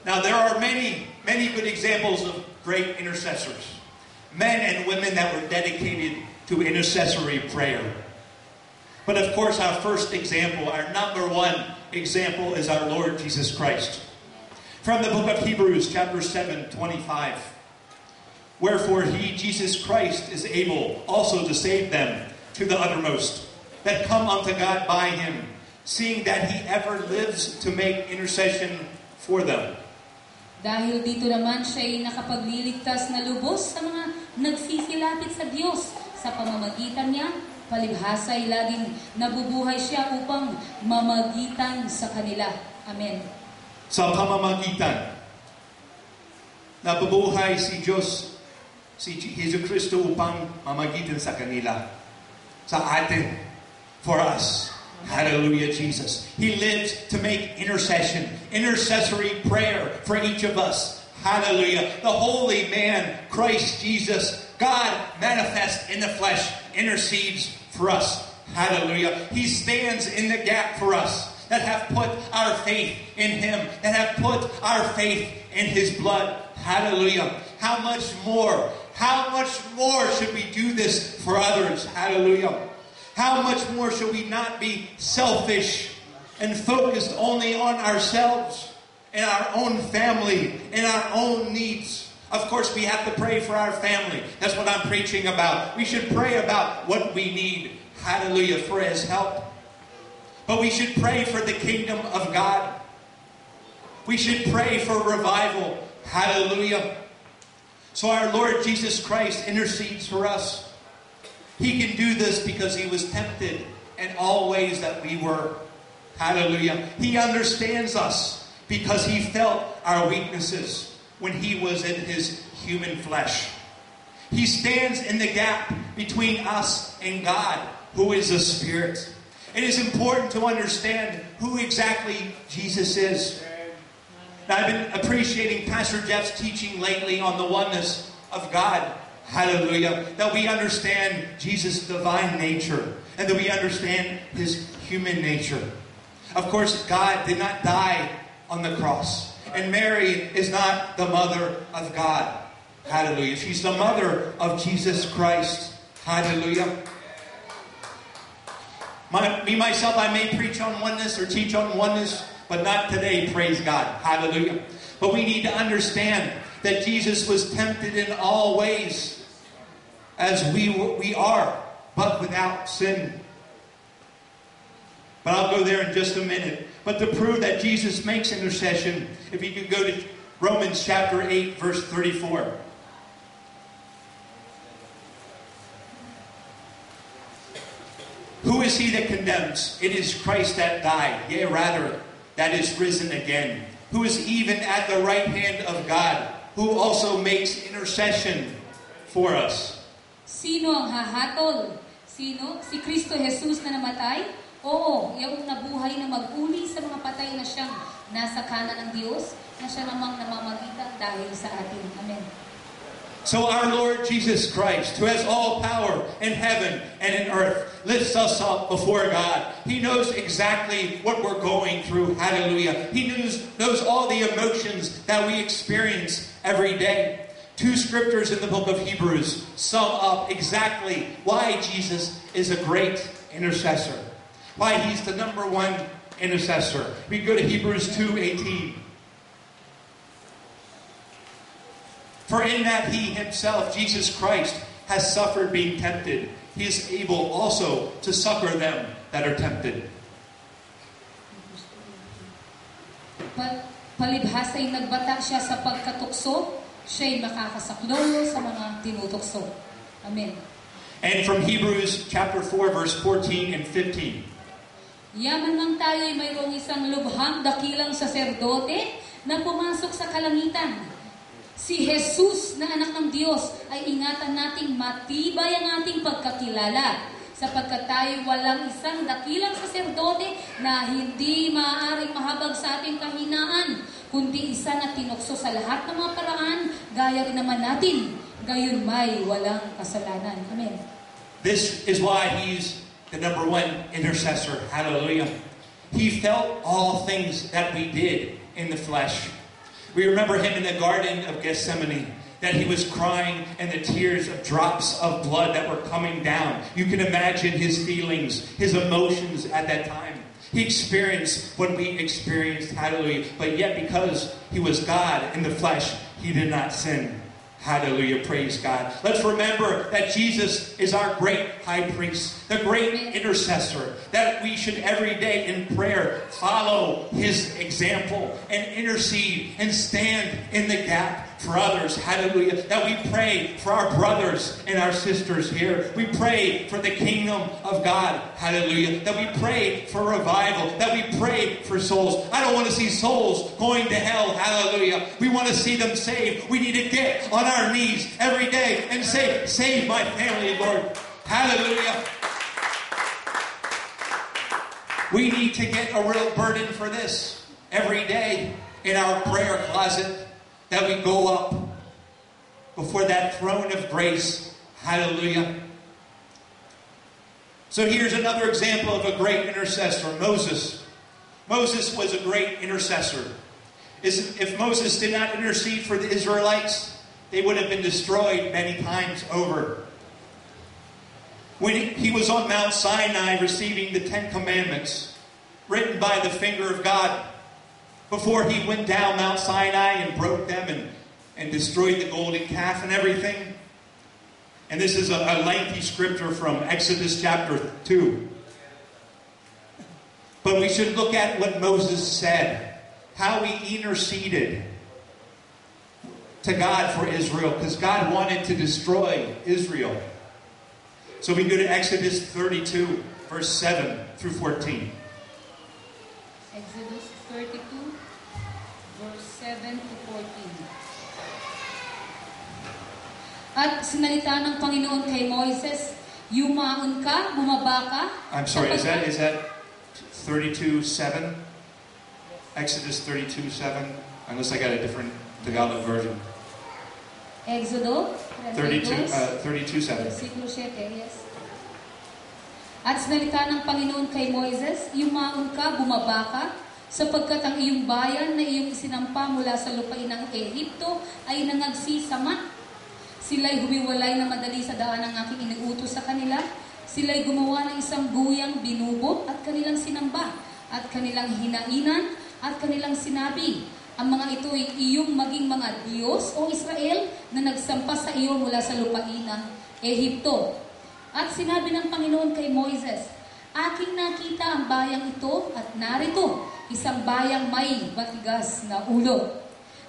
Now, there are many, many good examples of great intercessors. Men and women that were dedicated to intercessory prayer. But of course, our first example, our number one example is our Lord Jesus Christ. From the book of Hebrews, chapter 7:25. Wherefore he, Jesus Christ, is able also to save them to the uttermost, that come unto God by him, seeing that he ever lives to make intercession for them. Dahil dito naman siya ay nakapagliligtas na lubos sa mga nagsisilapit sa Diyos. Sa pamamagitan niya, palibhasa ay laging nabubuhay siya upang mamagitan sa kanila. Amen. Sa pamamagitan, nabubuhay si Diyos, si Jesu Cristo upang mamagitan sa kanila. Sa atin, for us. Hallelujah, Jesus. He lives to make intercession, intercessory prayer for each of us. Hallelujah. The holy man, Christ Jesus, God manifest in the flesh, intercedes for us. Hallelujah. He stands in the gap for us that have put our faith in him, that have put our faith in his blood. Hallelujah. How much more should we do this for others? Hallelujah. How much more should we not be selfish and focused only on ourselves and our own family and our own needs? Of course, we have to pray for our family. That's what I'm preaching about. We should pray about what we need. Hallelujah, for his help. But we should pray for the kingdom of God. We should pray for revival. Hallelujah. So our Lord Jesus Christ intercedes for us. He can do this because he was tempted in all ways that we were. Hallelujah. He understands us because he felt our weaknesses when he was in his human flesh. He stands in the gap between us and God, who is a spirit. It is important to understand who exactly Jesus is. Now, I've been appreciating Pastor Jeff's teaching lately on the oneness of God. Hallelujah. That we understand Jesus' divine nature and that we understand his human nature. Of course, God did not die on the cross. And Mary is not the mother of God. Hallelujah. She's the mother of Jesus Christ. Hallelujah. Myself, I may preach on oneness or teach on oneness, but not today, praise God. Hallelujah. But we need to understand that Jesus was tempted in all ways as we are, but without sin. But I'll go there in just a minute. But to prove that Jesus makes intercession, if you could go to Romans chapter 8, verse 34. Who is he that condemns? It is Christ that died, yea, rather, that is risen again, who is even at the right hand of God, who also makes intercession for us. Sino ang hahatol? Sino? Si Kristo Jesus na namatay? Oo, yung nabuhay na mag-uli sa mga patay na siyang nasa kanan ng Diyos, na siya namang namamagitan dahil sa atin. Amen. So our Lord Jesus Christ, who has all power in heaven and in earth, lifts us up before God. He knows exactly what we're going through. Hallelujah. He knows all the emotions that we experience every day. Two scriptures in the book of Hebrews sum up exactly why Jesus is a great intercessor. Why he's the number one intercessor. We go to Hebrews 2:18. For in that he himself, Jesus Christ, has suffered being tempted, he is able also to succor them that are tempted. Palibhasa'y nagbata siya sa pagkatukso, siya'y makakasaklo sa mga tinutukso. Amen. And from Hebrews chapter 4, verse 14 and 15. Yaman lang tayo'y mayroong isang lubhang dakilang saserdote na pumasok sa kalangitan. Si Jesus na anak ng Diyos ay ingatan nating matibay ang ating pagkakilala, sapagkat tayo walang isang dakilang saserdote na hindi maaaring mahabag sa ating kahinaan, kundi isa na tinukso sa lahat ng mga paraan, gaya rin naman natin, gayon may walang kasalanan. Amen. This is why he's the number one intercessor. Hallelujah. He felt all things that we did in the flesh. We remember him in the Garden of Gethsemane, that he was crying and the tears of drops of blood that were coming down. You can imagine his feelings, his emotions at that time. He experienced what we experienced, hallelujah. But yet because he was God in the flesh, he did not sin. Hallelujah, praise God. Let's remember that Jesus is our great high priest, the great intercessor, that we should every day in prayer follow his example and intercede and stand in the gap for others. Hallelujah. That we pray for our brothers and our sisters here. We pray for the kingdom of God. Hallelujah. That we pray for revival. That we pray for souls. I don't want to see souls going to hell. Hallelujah. We want to see them saved. We need to get on our knees every day and say, save my family, Lord. Hallelujah. We need to get a real burden for this every day in our prayer closet, that we go up before that throne of grace. Hallelujah. So here's another example of a great intercessor, Moses. Moses was a great intercessor. If Moses did not intercede for the Israelites, they would have been destroyed many times over. When he was on Mount Sinai receiving the 10 Commandments, written by the finger of God, before he went down Mount Sinai and broke them and destroyed the golden calf and everything. And this is a lengthy scripture from Exodus chapter 2. But we should look at what Moses said, how he interceded to God for Israel, because God wanted to destroy Israel. So we go to Exodus 32, verse 7 through 14. Exodus 32, verse 7 to 14. At sinalita ng Panginoon kay Moises, yumaon ka, bumaba ka. I'm sorry, is that 32:7? Exodus 32:7? Unless I got a different Tagalog version. Exodo 32:7. Versículo 7, yes. At sinalita ng Panginoon kay Moises, yumaon ka, bumaba ka, sapagkat ang iyong bayan na iyong isinampa mula sa lupain ng Ehipto ay nangagsisama. Sila'y humiwalay na madali sa daan ng aking inuutos sa kanila. Sila'y gumawa ng isang guyang binubo at kanilang sinamba, at kanilang hinainan, at kanilang sinabi, ang mga ito ay iyong maging mga Diyos, o Israel, na nagsampa sa iyo mula sa lupain ng Ehipto. At sinabi ng Panginoon kay Moises, aking nakita ang bayang ito, at narito, isang bayang may matigas na ulo.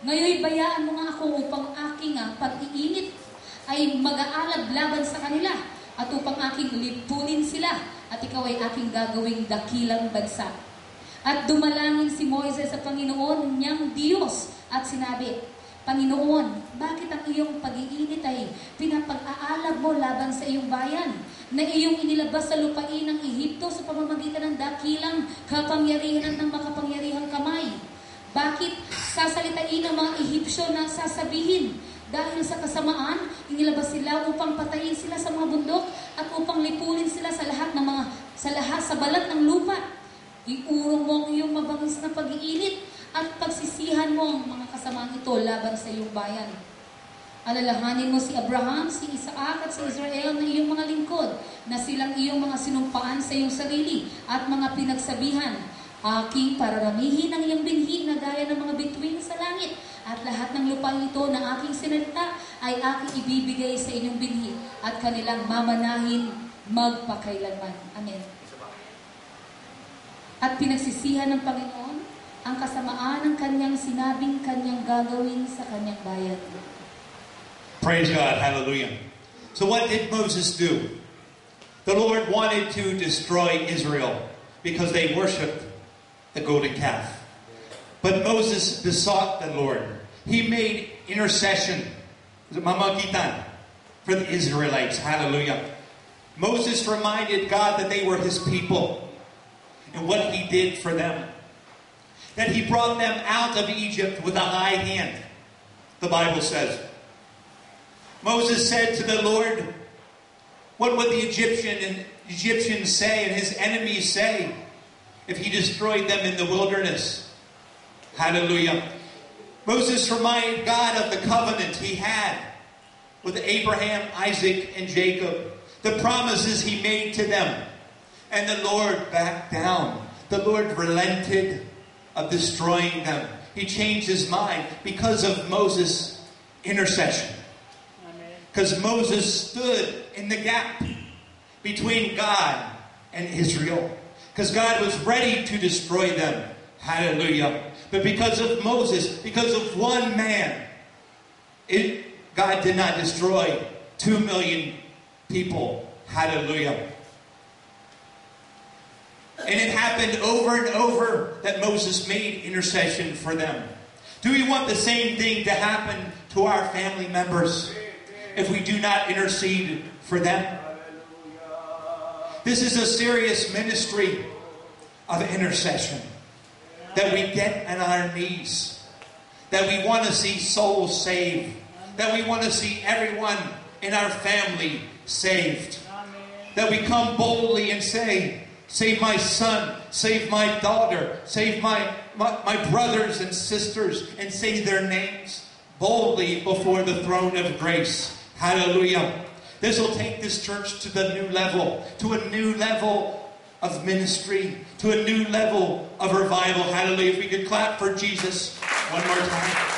Ngayon bayaan mo nga ako upang aking pag-iinit ay mag-aalab laban sa kanila, at upang aking lipunin sila, at ikaw ay aking gagawing dakilang bansa. At dumalangin si Moises sa Panginoon niyang Diyos at sinabi, Panginoon, bakit ang iyong pag-iinit ay pinapag-aalab mo laban sa iyong bayan, na iyong inilabas sa lupain ng Ehipto sa pamamagitan ng dakilang kapangyarihan ng makapangyarihang kamay? Bakit sasalitain ng mga Ehipsyo na sasabihin, dahil sa kasamaan, inilabas sila upang patayin sila sa mga bundok at upang lipunin sila sa lahat sa balat ng lupa? Iurong mo ang iyong mabangis na pag-iinit at pagsisihan mo ang mga kasamaan ito laban sa iyong bayan. Alalahanin mo si Abraham, si Isaac at si Israel na iyong mga lingkod, na silang iyong mga sinumpaan sa iyong sarili at mga pinagsabihan, aking pararamihin ang iyong binhi na gaya ng mga bituin sa langit, at lahat ng lupa ito na aking sinalita ay aking ibibigay sa inyong binhi at kanilang mamanahin magpakailanman. Amen. At pinagsisihan ng Panginoon ang kasamaan ng kanyang sinabing kanyang gagawin sa kanyang bayan. Praise God. Hallelujah. So what did Moses do? The Lord wanted to destroy Israel because they worshipped the golden calf. But Moses besought the Lord. He made intercession, mamagitan, for the Israelites. Hallelujah. Moses reminded God that they were his people and what he did for them. That he brought them out of Egypt with a high hand, the Bible says. Moses said to the Lord, what would the Egyptians say and his enemies say if he destroyed them in the wilderness? Hallelujah. Moses reminded God of the covenant he had with Abraham, Isaac, and Jacob. The promises he made to them. And the Lord backed down. The Lord relented of destroying them. He changed his mind because of Moses' intercession. Because Moses stood in the gap between God and Israel. Because God was ready to destroy them. Hallelujah. But because of Moses, because of one man, God did not destroy 2 million people. Hallelujah. And it happened over and over that Moses made intercession for them. Do we want the same thing to happen to our family members if we do not intercede for them? This is a serious ministry of intercession. That we get on our knees. That we want to see souls saved. That we want to see everyone in our family saved. That we come boldly and say, save my son, save my daughter, save my brothers and sisters, and say their names boldly before the throne of grace. Hallelujah. This will take this church to the new level, to a new level of ministry, to a new level of revival. Hallelujah. If we could clap for Jesus one more time.